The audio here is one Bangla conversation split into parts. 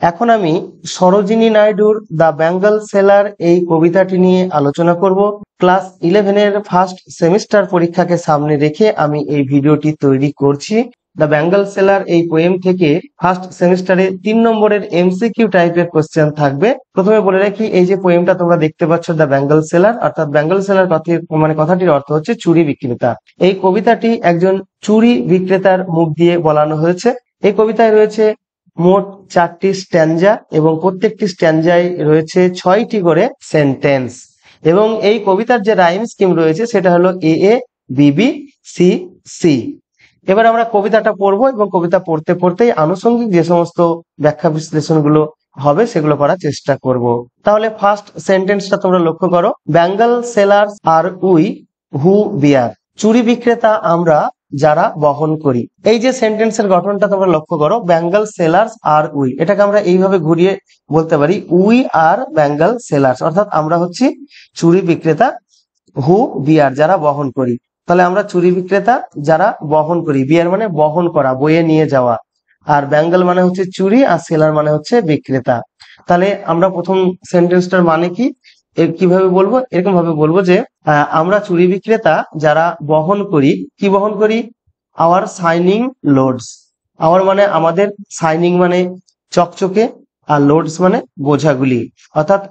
এখন আমি সরোজিনী নাইডুর দ্য বেঙ্গল সেলার এই কবিতাটি নিয়ে আলোচনা করব। ক্লাস 11-এর ফার্স্ট সেমিস্টার পরীক্ষাকে সামনে রেখে আমি এই ভিডিওটি তৈরি করছি। দ্য বেঙ্গল সেলার এই পোয়েম থেকে ফার্স্ট সেমিস্টারে 3 নম্বরের এমসিকিউ টাইপের কোশ্চেন থাকবে। প্রথমে বলে রাখি, এই যে পোয়েমটা তোমরা দেখতে পাচ্ছ দ্য বেঙ্গল সেলার, অর্থাৎ বেঙ্গল সেলার কথাটির অর্থ হচ্ছে চুরি বিক্রেতা। এই কবিতাটি একজন চুরি বিক্রেতার মুখ দিয়ে বলানো হয়েছে। এই কবিতায় রয়েছে মোট 4টি স্ট্যানজা এবং প্রত্যেকটি স্ট্যানজায় রয়েছে 6টি করে সেন্টেন্স। এবং এই কবিতার যে রাইম স্কিম রয়েছে সেটা হলো এ A B B C C. এবার আমরা কবিতাটা পড়বো এবং কবিতা পড়তে পড়তেই আনুষঙ্গিক যে সমস্ত ব্যাখ্যা বিশ্লেষণ গুলো হবে সেগুলো করার চেষ্টা করব। তাহলে ফার্স্ট সেন্টেন্সটা তোমরা লক্ষ্য করো, bangle sellers are we who bear. চুরি বিক্রেতা আমরা যারা বহন করি। এই যে সেন্টেন্সের গঠনটা তোমরা লক্ষ্য করো, বেঙ্গল সেলার্স আর উই, এটাকে আমরা এইভাবে ঘুরিয়ে বলতে পারি, উই আর বেঙ্গল সেলার্স, অর্থাৎ আমরা হচ্ছি চুরি বিক্রেতা, হু বিয়ার যারা বহন করি। তাহলে আমরা চুরি বিক্রেতা যারা বহন করি, বিয়ার মানে বহন করা, বয়ে নিয়ে যাওয়া, আর বেঙ্গল মানে হচ্ছে চুরি, আর সেলার মানে হচ্ছে বিক্রেতা। তাহলে আমরা প্রথম সেন্টেন্সটার মানে কি কিভাবে বলবো, এরকম ভাবে বলবো যে আমরা চুরি বিক্রেতা যারা বহন করি, কি বহন করি, আওয়ার শাইনিং লোডস। আওয়ার মানে আমাদের, শাইনিং মানে চকচকে, আর লোডস মানে বোঝাগুলি। অর্থাৎ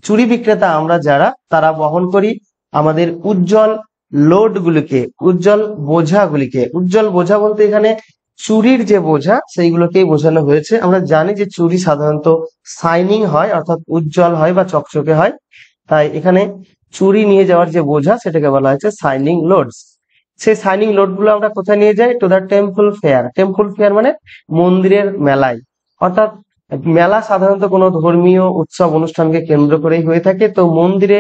চুরি বিক্রেতা আমরা যারা, তারা বহন করি আমাদের উজ্জ্বল লোড গুলিকে, উজ্জ্বল বোঝাগুলিকে। উজ্জ্বল বোঝা বলতে এখানে চুরির যে বোঝা সেইগুলোকেই বোঝানো হয়েছে। আমরা জানি যে চুরি সাধারণত শাইনিং হয়, অর্থাৎ উজ্জ্বল হয় বা চকচকে হয়, তাই এখানে চুরি নিয়ে যাওয়ার যে বোঝা সেটাকে বলা হয়েছে শাইনিং লোডস। সেই শাইনিং লোড গুলো আমরা কোথায় নিয়ে যাই, two the temple fair. Temple fair মানে মন্দিরের মেলায়। অর্থাৎ মেলা সাধারণত কোনো ধর্মীয় উৎসব অনুষ্ঠানকে কেন্দ্র করেই হয়ে থাকে। তো মন্দিরে,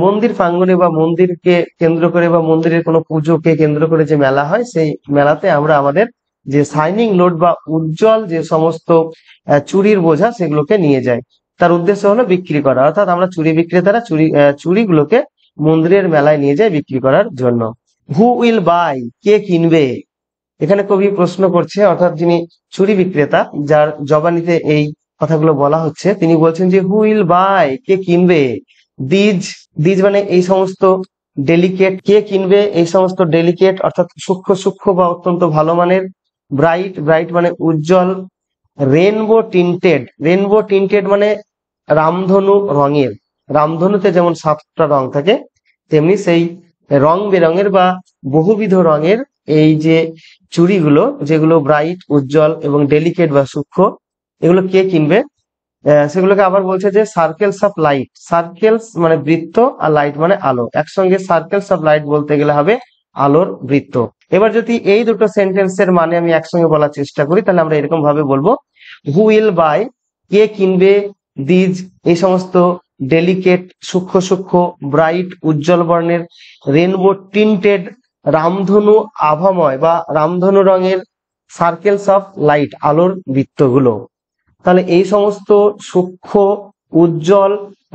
মন্দির প্রাঙ্গণে বা মন্দিরকে কেন্দ্র করে বা মন্দিরের কোনো পুজোকে কেন্দ্র করে যে মেলা হয়, সেই মেলাতে আমরা আমাদের যে শাইনিং লোড বা উজ্জ্বল যে সমস্ত চুরির বোঝা সেগুলোকে নিয়ে যাই। তার উদ্দেশ্য হলো বিক্রি করা, অর্থাৎ আমরা চুরি বিক্রেতারা চুরিগুলোকে মন্দিরের মেলায় নিয়ে যাই বিক্রি করার জন্য। হু উইল বাই, কে কিনবে। এখানে কবি প্রশ্ন করছে, অর্থাৎ যিনি চুরি বিক্রেতা যার জবানিতে এই কথাগুলো বলা হচ্ছে, তিনি বলছেন যে হু উইল বাই, কে কিনবে। দিজ, দিজ মানে এই সমস্ত ডেলিকেট, কে কিনবে এই সমস্ত ডেলিকেট অর্থাৎ সূক্ষ্ম সূক্ষ্ম বা অত্যন্ত ভালো মানের। ব্রাইট, ব্রাইট মানে উজ্জ্বল। রেনবো টিন্টেড, রেনবো টিন্টেড মানে রামধনু রঙের। রামধনুতে যেমন 7টা রং থাকে, তেমনি সেই রং বেরঙের বা বহুবিধ রঙের এই যে চুড়িগুলো, যেগুলো ব্রাইট, উজ্জ্বল এবং ডেলিকেট বা সূক্ষ্ম, এগুলো কে কিনবে। সেগুলোকে আবার বলছে যে সার্কেলস অফ লাইট। সার্কেলস মানে বৃত্ত, আর লাইট মানে আলো। একসঙ্গে সার্কেলস অফ লাইট বলতে গেলে হবে আলোর বৃত্ত। এবার যদি এই দুটো সেন্টেন্সের মানে আমি একসঙ্গে বলার চেষ্টা করি, তাহলে আমরা এরকম ভাবে বলবো, হু উইল বাই, কে কিনবে, দিজ এই সমস্ত ডেলিকেট, সূক্ষ্ম সূক্ষ্ম, ব্রাইট উজ্জ্বল বর্ণের, রেনবো টিন্টেড রামধনু আভাময় বা রামধনু রঙের, সার্কেলস অফ লাইট আলোর বৃত্তগুলো। তাহলে এই সমস্ত সূক্ষ্ম উজ্জ্বল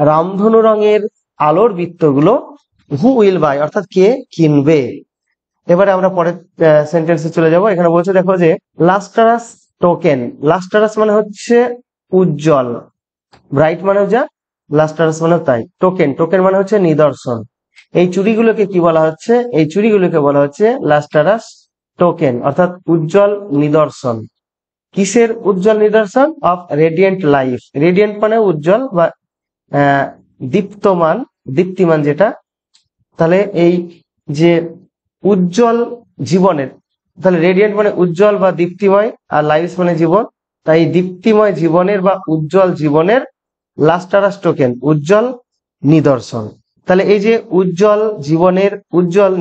রামধনু রঙের আলোর বৃত্তগুলো হু উইল বাই অর্থাৎ কে কিনবে। এবারে আমরা পরের সেন্টেন্সে চলে যাব। এখানে বলছে, দেখো যে লাস্টারাস টোকেন। লাস্টারাস মানে হচ্ছে উজ্জ্বল, ব্রাইট মানে যা, লাস্টারাস মানে তাই। টোকেন, টোকেন মানে হচ্ছে নিদর্শন। এই চুড়িগুলোকে কি বলা হচ্ছে, এই চুড়িগুলোকে বলা হচ্ছে লাস্টারাস টোকেন, অর্থাৎ উজ্জ্বল নিদর্শন। কিসের উজ্জ্বল নিদর্শন, অফ রেডিয়েন্ট লাইফ। রেডিয়েন্ট মানে উজ্জ্বল বা দীপ্তমান, দীপ্তিমান যেটা। তাহলে এই যে উজ্জ্বল জীবনের, তাহলে রেডিয়েন্ট মানে উজ্জ্বল বা দীপ্তিময়, আর লাইফ মানে জীবন। তাই দীপ্তিময় জীবনের বা উজ্জ্বল জীবনের লাস্টারাস টোকেন উজ্জ্বল নিদর্শন। তাহলে এই যে উজ্জ্বল জীবনের উজ্জ্বল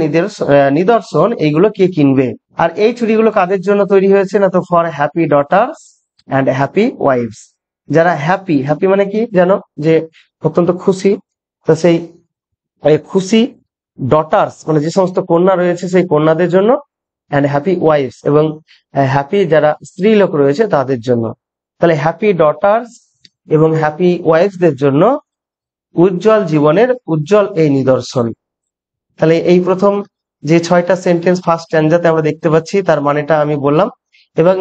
নিদর্শন, এইগুলো কে কিনবে। আর এই চুড়িগুলো কাদের জন্য তৈরি হয়েছে না, তো for happy daughters and happy wife's. যারা হ্যাপি, হ্যাপি মানে কি জানো, যে অত্যন্ত খুশি। তো সেই খুশি ডটার্স মানে যে সমস্ত কন্যা রয়েছে সেই কন্যাদের জন্য, অ্যান্ড হ্যাপি ওয়াইফস এবং হ্যাপি যারা স্ত্রী লোক রয়েছে তাদের জন্য। তাহলে হ্যাপি ডটার্স এবং হ্যাপি ওয়াইফদের জন্য উজ্জ্বল জীবনের উজ্জ্বল এই নিদর্শন। তাহলে এই প্রথম যে 6টা সেন্টেন্স ফার্স্ট স্ট্যান্জাতে আমরা দেখতে পাচ্ছি, তার মানেটা আমি বললাম। এবং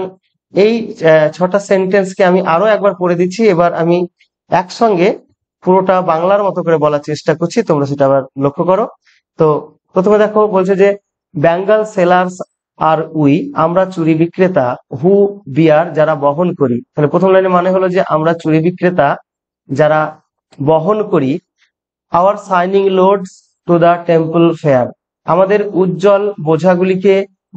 এই 6টা সেন্টেন্সকে আমি আরো একবার পড়ে দিচ্ছি। এবার আমি একসঙ্গে পুরোটা বাংলার মতো করে বলার চেষ্টা করছি, তোমরা সেটা আবার লক্ষ্য করো। তো প্রথমে দেখো, বলছে যে বেঙ্গল সেলার্স আর উই, আমরা চুরি বিক্রেতা, হু বিয়ার, যারা বহন করি। তাহলে প্রথম লাইনে মানে হলো যে আমরা চুরি বিক্রেতা যারা বহন করি, our shining loads to the temple fair, আমাদের উজ্জ্বল বোঝাগুলিকে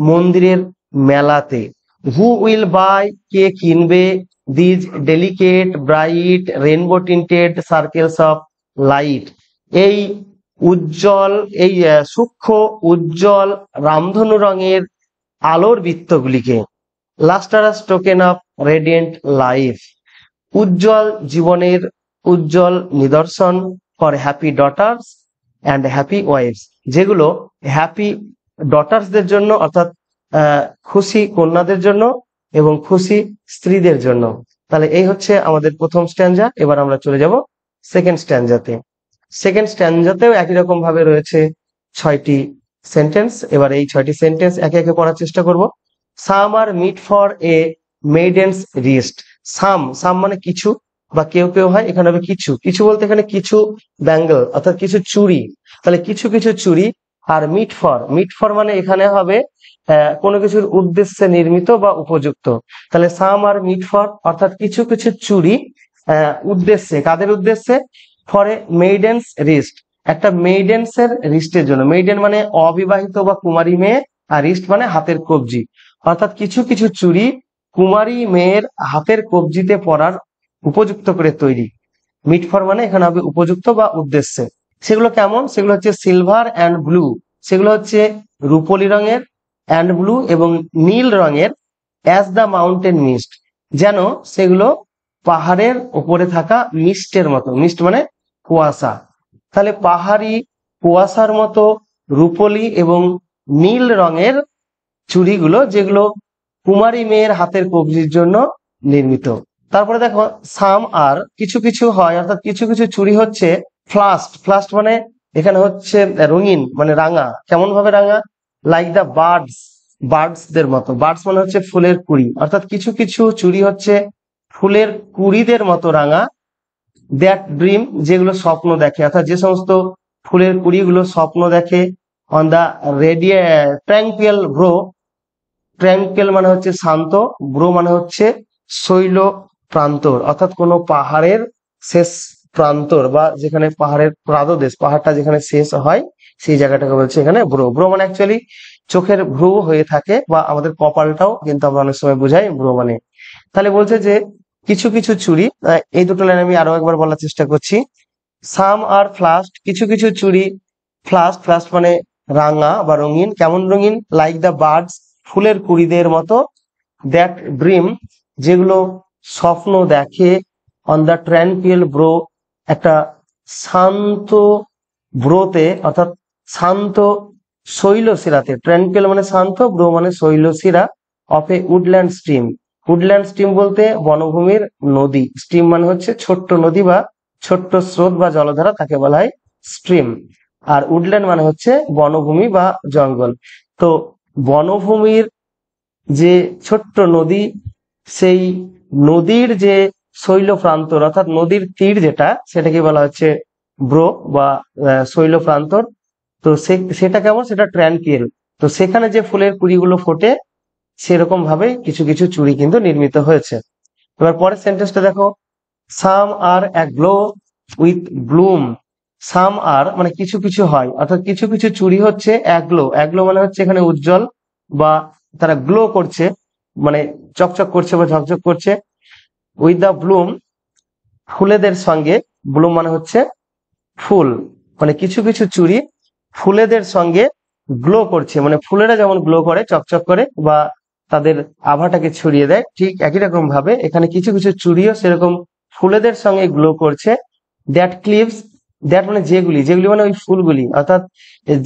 মন্দিরের মেলাতে। হু উইল বাই, কে কিনবে, these delicate bright rainbow tinted circles of light, এই উজ্জ্বল, এই সূক্ষ্ম উজ্জ্বল রামধনু রঙের আলোর বৃত্তগুলিকে। Lustrous token of radiant life, উজ্জ্বল জীবনের উজ্জ্বল নিদর্শন। For happy daughters and happy wives, যেগুলো হ্যাপি ডটার্সদের জন্য, অর্থাৎ খুশি কন্যাদের জন্য এবং খুশি স্ত্রীদের জন্য। তাহলে এই হচ্ছে আমাদের প্রথম স্ট্যাঞ্জা। এবার আমরা চলে যাব সেকেন্ড স্ট্যাঞ্জাতে। সেকেন্ড স্ট্যাঞ্জাতেও একই রকম ভাবে রয়েছে 6টি সেন্টেন্স। এবার এই 6টি সেন্টেন্স একে একে পড়ার চেষ্টা করব। সাম আর meet for a maidens wrist. সাম, সাম মানে কিছু বা কেউ কেউ হয়, এখানে হবে কিছু। কিছু বলতে এখানে কিছু ব্যাঙ্গল, অর্থাৎ কিছু চুড়ি। তাহলে কিছু কিছু চুড়ি। আর মিট ফর, মিট ফর মানে এখানে হবে কোনো কিছুর উদ্দেশ্যে নির্মিত বা উপযুক্ত। তাহলে সাম আর মিট ফর, অর্থাৎ কিছু কিছু চুড়ি উদ্দেশ্যে, কাদের উদ্দেশ্যে? ফর এ মেইডেন্স রিস্ট, একটা মেইডেন্স এর রিস্টের জন্য। মেইডেন মানে অবিবাহিত বা কুমারী মেয়ে, আর রিস্ট মানে হাতের কবজি। অর্থাৎ কিছু কিছু চুড়ি কুমারী মেয়ের হাতের কবজিতে পরার উপযুক্ত করে তৈরি। মিট ফর মানে এখানে হবে উপযুক্ত বা উদ্দেশ্যে। সেগুলো কেমন? সেগুলো হচ্ছে সিলভার অ্যান্ড ব্লু, সেগুলো হচ্ছে রূপলি রঙের, অ্যান্ড ব্লু এবং নীল রঙের, অ্যাজ দ্য মাউন্টেন মিস্ট, যেন সেগুলো পাহাড়ের উপরে থাকা মিস্টের মতো। মিস্ট মানে কুয়াশা। তাহলে পাহাড়ি কুয়াশার মতো রূপলি এবং নীল রঙের চুড়িগুলো, যেগুলো কুমারী মেয়ের হাতের কবজির জন্য নির্মিত। তারপরে দেখো, সাম আর কিছু কিছু হয়, অর্থাৎ কিছু কিছু চুড়ি হচ্ছে ফ্লাস্ট। ফ্লাস্ট মানে এখানে হচ্ছে রঙিন, মানে রাঙা। কেমন ভাবে রাঙা? লাইক দ্য বার্ডস, বার্ডসদের মতো। বার্ডস মানে হচ্ছে ফুলের কুড়ি, অর্থাৎ কিছু কিছু চুড়ি হচ্ছে ফুলের কুড়িদের মতো রাঙা। দ্যাট ড্রিম, যেগুলো স্বপ্ন দেখে, অর্থাৎ যে সমস্ত ফুলের কুড়িগুলো স্বপ্ন দেখে। অন দা ট্র্যাঙ্কুয়াল ব্রো, ট্র্যাঙ্কুয়াল মানে হচ্ছে শান্ত, ব্রো মানে হচ্ছে শৈল প্রান্তর, অর্থাৎ কোনো পাহাড়ের শেষ প্রান্তর, বা যেখানে পাহাড়ের পাদদেশ, পাহাড়টা যেখানে শেষ হয় সেই জায়গাটাকে বলছে এখানে ব্রো। ব্রো মানে অ্যাকচুয়ালি চোখের ভ্রু হয়ে থাকে, বা আমাদের কপালটাও কিন্তু আমরা অনেক সময় বোঝাই ব্রো মানে। তাহলে বলছে যে কিছু কিছু চুড়ি, এই দুটো লাইন আমি আরো একবার বলার চেষ্টা করছি। সাম আর ফ্লাস্ট, কিছু কিছু চুড়ি ফ্লাস্ট। ফ্লাস্ট মানে রাঙা বা রঙিন। কেমন রঙিন? লাইক দ্য বার্ডস, ফুলের কুড়িদের মতো। দ্যাট ড্রিম, যেগুলো স্বপ্ন দেখে। অন দ্য ট্র্যাঙ্কুয়াল ব্রো, একটা শান্ত ব্রোতে, অর্থাৎ শান্ত শৈলশিরাতে। ট্র্যাঙ্কুয়াল মানে শান্ত, ব্রো মানে শৈলশিরা। Of a woodland stream, woodland stream বলতে বনভূমির নদী। স্ট্রিম মানে হচ্ছে ছোট্ট নদী বা ছোট্ট স্রোত বা জলধারা, তাকে বলা হয় স্ট্রিম। আর উডল্যান্ড মানে হচ্ছে বনভূমি বা জঙ্গল। তো বনভূমির যে ছোট্ট নদী, সেই নদীর যে শৈল প্রান্তর, অর্থাৎ নদীর তীর যেটা, সেটাকে বলা হচ্ছে ব্রো বা শৈল প্রান্তর। তো সেটা কেমন? সেটা ট্র্যাঙ্কুয়াল। তো সেখানে যে ফুলের কুড়িগুলো ফোটে, সেরকম ভাবে কিছু কিছু চুড়ি কিন্তু নির্মিত হয়েছে। এবার পরের সেন্টেন্সটা দেখো। সাম আর গ্লো উইথ ব্লুম। সাম আর মানে কিছু কিছু হয়, অর্থাৎ কিছু কিছু চুড়ি হচ্ছে অ্যাগ্লো। অ্যাগ্লো মানে হচ্ছে এখানে উজ্জ্বল, বা তারা গ্লো করছে, মানে চকচক করছে বা ঝকঝক করছে। উইথ দ্য ব্লুম, ফুলেদের সঙ্গে। ব্লুম মানে হচ্ছে ফুল, মানে কিছু কিছু চুড়ি ফুলেদের সঙ্গে গ্লো করছে, মানে ফুলেরা যেমন গ্লো করে, চকচক করে, বা তাদের আভাটাকে ছড়িয়ে দেয়, ঠিক একই রকম ভাবে এখানে কিছু কিছু চুড়িও সেরকম ফুলেদের সঙ্গে গ্লো করছে। দ্যাট ক্লিভস, দ্যাট মানে যেগুলি, যেগুলি মানে ওই ফুলগুলি, অর্থাৎ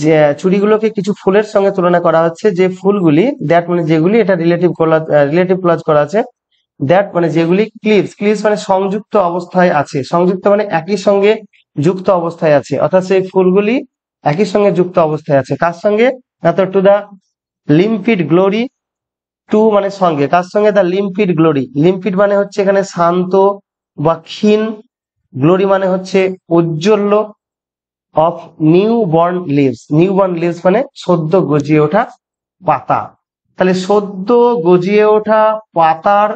যে চুড়িগুলোকে কিছু ফুলের সঙ্গে তুলনা করা হচ্ছে, যে ফুলগুলি। দ্যাট মানে যেগুলি, এটা রিলেটিভ ক্লজ করা আছে। দ্যাট মানে যেগুলি, ক্লিভস, ক্লিভস মানে সংযুক্ত অবস্থায় আছে। সংযুক্ত মানে একই সঙ্গে যুক্ত অবস্থায় আছে, অর্থাৎ সেই ফুলগুলি একই সঙ্গে যুক্ত অবস্থায় আছে। কার সঙ্গে? না তো to the limpid glory to মানে সঙ্গে, কার সঙ্গে? The limpid glory. লিম্পিড মানে হচ্ছে এখানে শান্ত বা ক্ষীণ, গ্লোরি মানে হচ্ছে ঔজ্জ্বল্য, of new born leaves. New born leaves মানে সদ্য গজিয়ে ওঠা পাতা। তাহলে সদ্য গজিয়ে ওঠা পাতার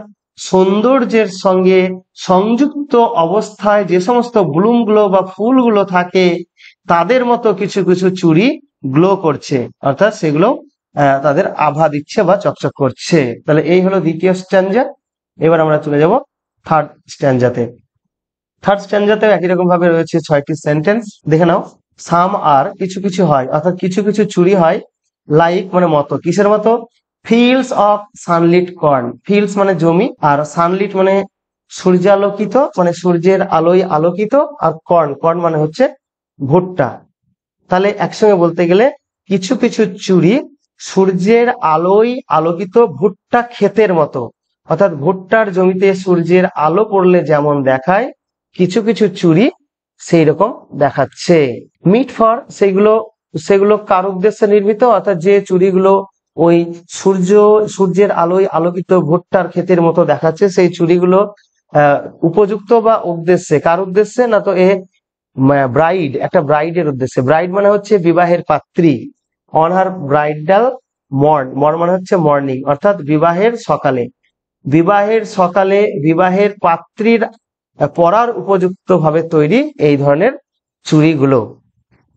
সৌন্দর্যের সঙ্গে সংযুক্ত অবস্থায় যে সমস্ত ব্লুমগুলো বা ফুলগুলো থাকে তাদের মতো কিছু কিছু চুড়ি গ্লো করছে, অর্থাৎ সেগুলো তাদের আভা দিচ্ছে বা চকচক করছে। তাহলে এই হলো দ্বিতীয় স্ট্যাঞ্জা। এবার আমরা চলে যাব থার্ড স্ট্যাঞ্জাতে। থার্ড স্ট্যাঞ্জাতেও একই রকম ভাবে রয়েছে 6টি সেন্টেন্স, দেখে নাও। সাম আর কিছু কিছু হয়, অর্থাৎ কিছু কিছু চুরি হয়, লাইক মানে মতো, কিসের মতো? Fields of sunlit corn. Fields মানে জমি, আর সানলিট মানে সূর্যালোকিত, মানে সূর্যের আলোয় আলোকিত, আর কর্ন, কর্ন মানে হচ্ছে ভুট্টা। তাহলে একসঙ্গে বলতে গেলে কিছু কিছু চুরি সূর্যের আলোয় আলোকিত ভুট্টা ক্ষেতের মতো, অর্থাৎ ভুট্টার জমিতে সূর্যের আলো পড়লে যেমন দেখায় কিছু কিছু চুরি সেই রকম দেখাচ্ছে। মিট ফর, সেগুলো সেগুলো কার উদ্দেশ্যে নির্মিত, অর্থাৎ যে চুড়িগুলো ওই সূর্যের আলোয় আলোকিত ভুট্টার ক্ষেতের মতো দেখাচ্ছে সেই চুড়িগুলো উপযুক্ত বা উদ্দেশ্যে, কার উদ্দেশ্যে? না তো এ ব্রাইড, একটা ব্রাইডের উদ্দেশ্যে। ব্রাইড মানে হচ্ছে বিবাহের পাত্রী। On her bridal mourn, mourn মানে হচ্ছে মর্নিং, অর্থাৎ বিবাহের সকালে। বিবাহের সকালে বিবাহের পাত্রীর পরার উপযুক্ত ভাবে তৈরি এই ধরনের চুড়িগুলো।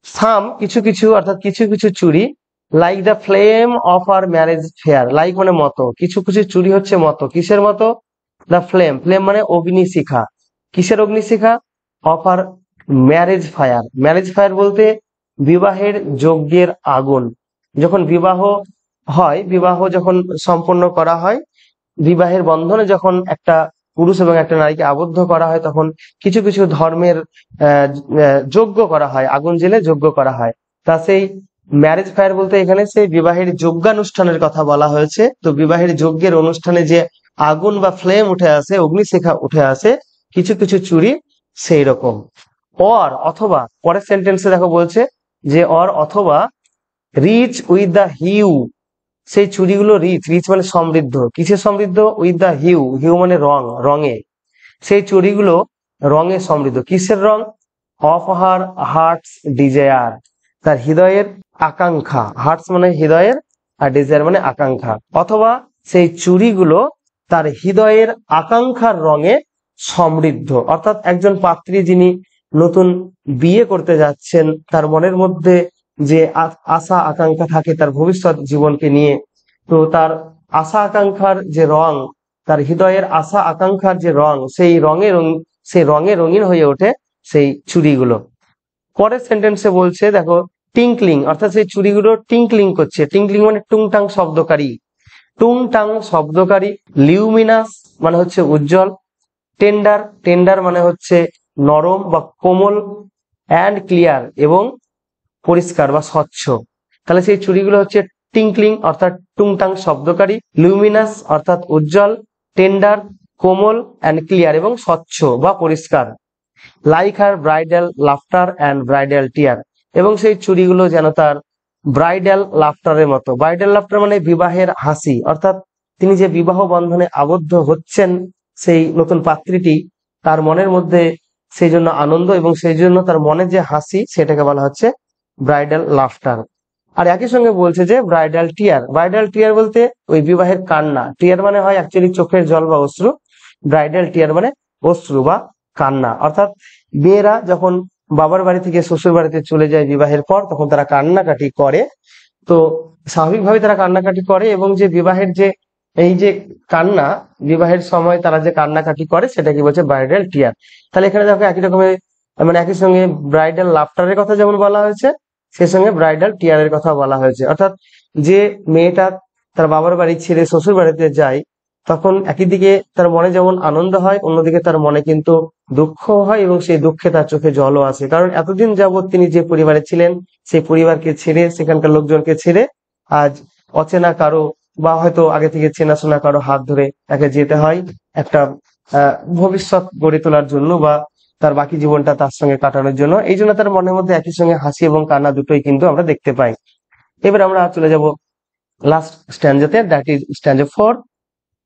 সাম কিছু কিছু, অর্থাৎ কিছু কিছু চুড়ি, like the flame of R marriage fair. Like মানে মতো, কিছু কিছু চুড়ি হচ্ছে মতো, কিসের মতো? দ্য ফ্লেম, ফ্লেম মানে অগ্নিশিখা, কিসের অগ্নিশিখা? Of R marriage fire. Marriage fire বলতে বিবাহের যজ্ঞের আগুন। যখন বিবাহ হয়, বিবাহ যখন সম্পন্ন করা হয়, বিবাহের বন্ধনে যখন একটা পুরুষ এবং একটা নারীকে আবদ্ধ করা হয়, তখন কিছু কিছু ধর্মের যজ্ঞ করা হয়, আগুন জেলে যজ্ঞ করা হয়। তা সেই ম্যারেজ ফায়ার বলতে এখানে সেই বিবাহের যজ্ঞানুষ্ঠানের কথা বলা হয়েছে। তো বিবাহের যজ্ঞের অনুষ্ঠানে যে আগুন বা ফ্লেম উঠে আসে, অগ্নিশিখা উঠে আসে, কিছু কিছু চুড়ি সেই রকম। অর অথবা, পরের সেন্টেন্সে দেখো বলছে যে অর অথবা রিচ উইথ দ্য হিউ, সেই চুড়িগুলো রিচ, রিচ মানে সমৃদ্ধ, কিসে সমৃদ্ধ? উইথ দ্য হিউ, হিউ মানে রং, রঙে। সেই চুড়িগুলো রঙে সমৃদ্ধ, কিসের রং? অফ হার হার্টস ডিজায়ার, তার হৃদয়ের আকাঙ্ক্ষা। হার্টস মানে হৃদয়ের, আর ডিজায়ার মানে আকাঙ্ক্ষা। অথবা সেই চুড়িগুলো তার হৃদয়ের আকাঙ্ক্ষার রঙে সমৃদ্ধ, অর্থাৎ একজন পাত্রী যিনি নতুন বিয়ে করতে যাচ্ছেন, তার মনের মধ্যে যে আশা আকাঙ্ক্ষা থাকে তার ভবিষ্যৎ জীবনকে নিয়ে, তো তার আশা আকাঙ্ক্ষার যে রং, তার হৃদয়ের আশা আকাঙ্ক্ষার যে রং, সেই রঙে রঙিন হয়ে ওঠে সেই চুড়িগুলো। পরের সেন্টেন্সে বলছে দেখো, টিঙ্কলিং, অর্থাৎ সেই চুড়িগুলো টিঙ্কলিং করছে। টিঙ্কলিং মানে টুংটাং শব্দকারী, টুংটাং শব্দকারী। লিউমিনাস মানে হচ্ছে উজ্জ্বল। টেন্ডার, টেন্ডার মানে হচ্ছে নরম বা কোমল। অ্যান্ড ক্লিয়ার, এবং পরিষ্কার বা স্বচ্ছ। তাহলে সেই চুড়িগুলো হচ্ছে টিঙ্কলিং অর্থাৎ টুংটাং শব্দকারী, লুমিনাস অর্থাৎ উজ্জ্বল, টেন্ডার কোমল, অ্যান্ড ক্লিয়ার এবং স্বচ্ছ বা পরিষ্কার। Like her bridal laughter and bridal tear, এবং সেই চুড়িগুলো যেন তার ব্রাইডাল লাফটারের মতো। ব্রাইডাল লাফটার মানে বিবাহের হাসি, অর্থাৎ তিনি যে বিবাহ বন্ধনে আবদ্ধ হচ্ছেন সেই নতুন পাত্রীটি, তার মনের মধ্যে সেই জন্য আনন্দ এবং সেই জন্য তার মনে যে হাসি সেটাকে বলা হচ্ছে ব্রাইডাল লাফটার। আর একই সঙ্গে বলছে যে ব্রাইডাল টিয়ার, ব্রাইডাল টিয়ার বলতে ওই বিবাহের কান্না। টিয়ার মানে হয় অ্যাকচুয়ালি চোখের জল বা অশ্রু, ব্রাইডাল টিয়ার মানে অশ্রু বা কান্না। অর্থাৎ মেয়েরা যখন বাবার বাড়ি থেকে শ্বশুর বাড়িতে চলে যায় বিবাহের পর, তখন তারা কান্নাকাটি করে। তো স্বাভাবিকভাবে তারা কান্নাকাটি করে, এবং যে বিবাহের যে এই যে কান্না, বিবাহের সময় তারা যে কান্নাকাটি করে সেটাকে বলছে ব্রাইডাল টিয়ার। তাহলে এখানে দেখো একই রকমের, মানে একই সঙ্গে ব্রাইডাল লাফটারের কথা যেমন বলা হয়েছে, সেই সঙ্গে ব্রাইডাল টিয়ারের কথা বলা হয়েছে। অর্থাৎ যে মেয়েটা তার বাবার বাড়ি ছেড়ে শ্বশুর বাড়িতে যায়, তখন একই দিকে তার মনে যেমন আনন্দ হয়, অন্যদিকে তার মনে কিন্তু দুঃখ হয়, এবং সেই দুঃখে তার চোখে জলও আসে। কারণ এতদিন যাবৎ তিনি যে পরিবারে ছিলেন, সেই পরিবারকে ছেড়ে, সেখানকার লোকজনকে ছেড়ে আজ অচেনা কারো বা হয়তো আগে থেকে চেনাশোনা কারো হাত ধরে তাকে যেতে হয় একটা ভবিষ্যৎ গড়ে তোলার জন্য, বা তার বাকি জীবনটা তার সঙ্গে কাটানোর জন্য। এই জন্য তার মনের মধ্যে একই সঙ্গে হাসি এবং কান্না দুটোই কিন্তু আমরা দেখতে পাই। এবার আমরা চলে যাব লাস্ট স্ট্যান্জাতে, দ্যাট ইজ স্ট্যান্জা 4।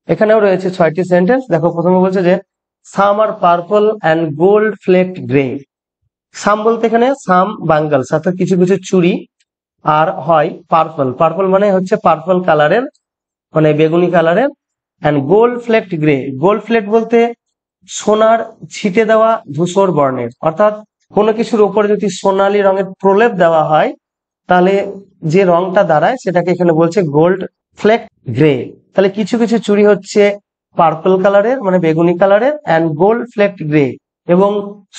এখানেও রয়েছে 6টি সেন্টেন্স। দেখো প্রথমে বলছে যে সাম আর purple and gold flecked grey. সাম বলতে এখানে সাম বাঙ্গলস, অর্থাৎ কিছু কিছু চুড়ি, আর হয় পার্পল, পার্পল মানে হচ্ছে পার্পল কালারের, মানে বেগুনি কালারের, and gold flecked grey. Gold ফ্লেক বলতে সোনার ছিটে দেওয়া ধূসর বর্ণের, অর্থাৎ কোনো কিছুর উপরে যদি সোনালী রঙের প্রলেপ দেওয়া হয় তাহলে যে রংটা দাঁড়ায় সেটাকে এখানে বলছে গোল্ড ফ্লেক গ্রে। তাহলে কিছু কিছু চুড়ি হচ্ছে পার্পল কালারের মানে বেগুনি কালারের, অ্যান্ড গোল্ড ফ্লেক গ্রে এবং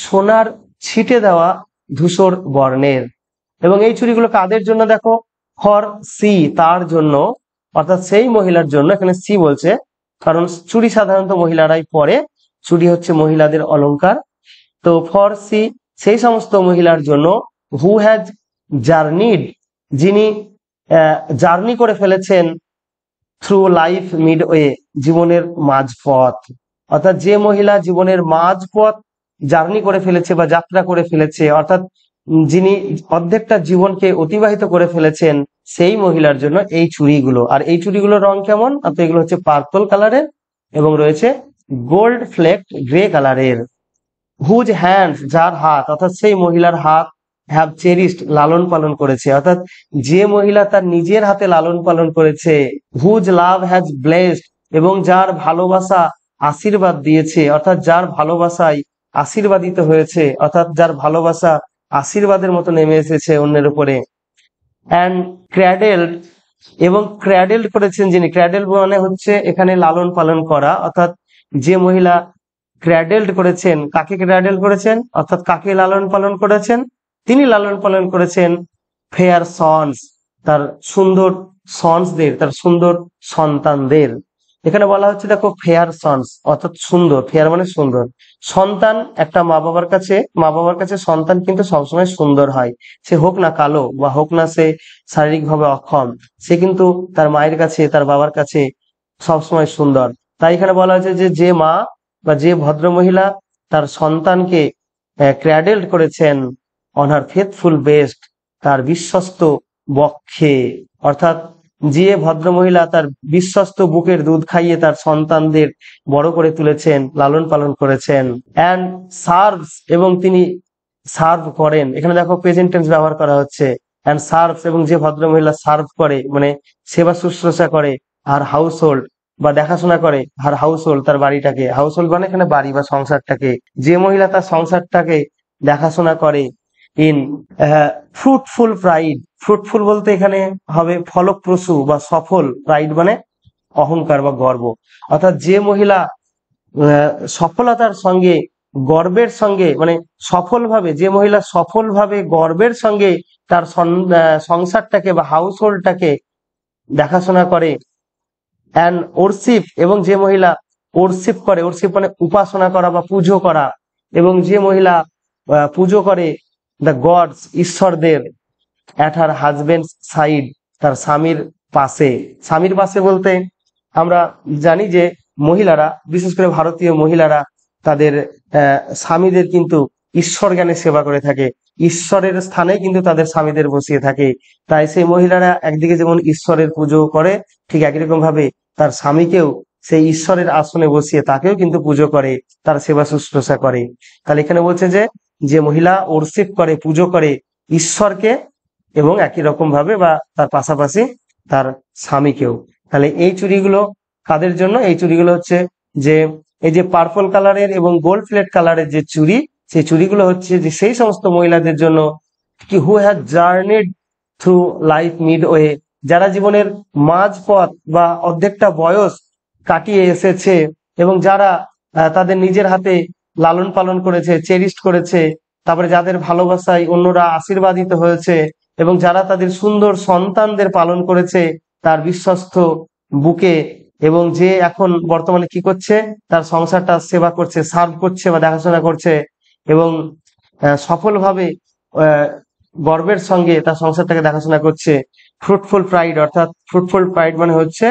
সোনার ছিটে দেওয়া ধূসর বর্ণের। এবং এই চুড়িগুলো কাদের জন্য? দেখো, ফর সি, তার জন্য, অর্থাৎ সেই মহিলার জন্য। এখানে সি বলছে কারণ চুড়ি সাধারণত মহিলারাই পরে, চুড়ি হচ্ছে মহিলাদের অলংকার। তো ফর সি, সেই সমস্ত মহিলার জন্য, হু হ্যাজ জার্নিড, যিনি জার্নি করে ফেলেছেন, থ্রু লাইফ মিডওয়ে, জীবনের মাঝপথ। অর্থাৎ যে মহিলা জীবনের মাঝপথ জার্নি করে ফেলেছে বা যাত্রা করে ফেলেছে, অর্থাৎ যিনি অর্ধেকটা জীবনকে অতিবাহিত করে ফেলেছেন, সেই মহিলার জন্য এই চুড়িগুলো। আর এই চুড়িগুলোর রং কেমন? অর্থাৎ এগুলো হচ্ছে পার্পল কালারের এবং রয়েছে গোল্ড ফ্লেকড গ্রে কালারের। হুজ হ্যান্ডস, যার হাত, অর্থাৎ সেই মহিলার হাত, হ্যাভ চেরিস্ট, লালন পালন করেছে, অর্থাৎ যে মহিলা তার নিজের হাতে লালন পালন করেছে। হুজ লাভ হ্যাজ ব্লেসড, এবং যার ভালোবাসা আশীর্বাদ দিয়েছে, অর্থাৎ যার ভালোবাসায় আশীর্বাদিত হয়েছে, অর্থাৎ যার ভালোবাসা আশীর্বাদের মতো নেমে এসেছে অন্যের উপরে। অ্যান্ড ক্র্যাডেলড, এবং ক্র্যাডেল করেছেন যিনি। ক্র্যাডেল মানে হচ্ছে এখানে লালন পালন করা, অর্থাৎ যে মহিলা ক্র্যাডেলড করেছেন, কাকে ক্র্যাডেল করেছেন, অর্থাৎ কাকে লালন পালন করেছেন? তিনি লালন পালন করেছেন ফেয়ার সন্স, তার সুন্দর সন্সদের, তার সুন্দর সন্তানদের। এখানে বলা হচ্ছে দেখো ফেয়ার সন্স, অর্থাৎ সুন্দর, ফেয়ার মানে সুন্দর। সন্তান একটা মা বাবার কাছে সন্তান কিন্তু সবসময় সুন্দর হয়, সে হোক না কালো বা হোক না সে শারীরিকভাবে অক্ষম, সে কিন্তু তার মায়ের কাছে, তার বাবার কাছে সবসময় সুন্দর। তাই এখানে বলা হয়েছে যে যে মা বা যে ভদ্র মহিলা তার সন্তানকে ক্র্যাডেলড করেছেন অন হার ফেথফুল বেস্ট, তার বিশ্বস্ত বক্ষে, অর্থাৎ যে ভদ্র মহিলা তার বিশ্বস্ত বুকের দুধ খাইয়ে তার সন্তানদের বড় করে তুলেছেন, লালন পালন করেছেন। অ্যান্ড সার্ভস, এবং তিনি সার্ভ করেন। এখানে দেখো প্রেজেন্ট টেন্স ব্যবহার করা হচ্ছে। অ্যান্ড সার্ভস, এবং যে ভদ্র মহিলা সার্ভ করে মানে সেবা শুশ্রূষা করে, আর হাউস হোল্ড বা দেখাশোনা করে, আর হাউস হোল্ড তার বাড়িটাকে, হাউস হোল্ড মানে এখানে বাড়ি বা সংসারটাকে, যে মহিলা তার সংসারটাকে দেখাশোনা করে। ইন ফ্রুটফুল প্রাইড, ফ্রুটফুল বলতে এখানে হবে ফলপ্রসূ বা সফল, প্রাইড মানে অহংকার বা গর্ব, অর্থাৎ যে মহিলা সফলতার সঙ্গে গর্বের সঙ্গে, মানে সফলভাবে, যে মহিলা সফলভাবে গর্বের সঙ্গে তার সংসারটাকে বা হাউস হোল্ডটাকে দেখাশোনা করে। অ্যান্ড ওরশিপ, এবং যে মহিলা ওরশিপ করে, ওরশিপ মানে উপাসনা করা বা পুজো করা, এবং যে মহিলা পুজো করে দ্য গডস, ঈশ্বরদের, অ্যাট হার হাজবেন্ডস সাইড, তার স্বামীর পাশে। স্বামীর পাশে বলতে আমরা জানি যে মহিলারা, বিশেষ করে ভারতীয় মহিলারা, তাদের স্বামীদের কিন্তু ঈশ্বর জ্ঞানে সেবা করে থাকে, ঈশ্বরের স্থানে কিন্তু তাদের স্বামীদের বসিয়ে থাকে। তাই সেই মহিলারা একদিকে যেমন ঈশ্বরের পুজো করে, ঠিক একই রকম ভাবে তার স্বামীকেও সেই ঈশ্বরের আসনে বসিয়ে তাকেও কিন্তু পুজো করে, তার সেবা শুশ্রূষা করে। তাহলে এখানে বলছে যে যে মহিলা ওরশিপ করে, পুজো করে ঈশ্বরকে, এবং একই রকম ভাবে বা তার পাশাপাশি তার স্বামীকেও। তাহলে এই চুড়িগুলো কাদের জন্য? এই চুড়িগুলো হচ্ছে যে এই যে পার্পল কালারের এবং গোল্ড প্লেট কালারের যে চুড়ি, সেই চুড়িগুলো হচ্ছে যে সেই সমস্ত মহিলাদের জন্য কি who has journeyed through life midway, যারা জীবনের মাঝপথ বা অর্ধেকটা বয়স কাটিয়ে এসেছে, এবং যারা তাদের নিজের হাতে লালন পালন করেছে, চেরিস্ট করেছে, তারপরে যাদের ভালোবাসায় অন্যরা আশীর্বাদিত হয়েছে, এবং যারা তাদের সুন্দর সন্তানদের পালন করেছে তার বিশ্বস্ত বুকে, এবং যে এখন বর্তমানে কি করছে, তার সংসারটা সেবা করছে, সার্ভ করছে বা দেখাশোনা করছে, এবং সফলভাবে গর্বের সঙ্গে তার সংসারটাকে দেখাশোনা করছে। ফ্রুটফুল প্রাইড, অর্থাৎ ফ্রুটফুল প্রাইড মানে হচ্ছে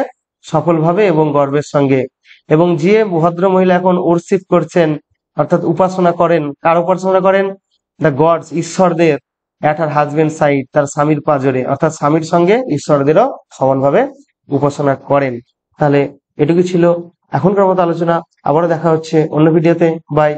সফলভাবে এবং গর্বের সঙ্গে। এবং যে ভদ্র মহিলা এখন ওরশিপ করছেন, অর্থাৎ উপাসনা করেন, কার উপাসনা করেন? দ্য গডস, ঈশ্বরদের, অ্যাট হার হাজবেন্ড সাইড, তার স্বামীর পাঁজরে, অর্থাৎ স্বামীর সঙ্গে ঈশ্বরদেরও সমানভাবে উপাসনা করেন। তাহলে এটুকু ছিল এখনকার মতো আলোচনা। আবারও দেখা হচ্ছে অন্য ভিডিওতে। বাই।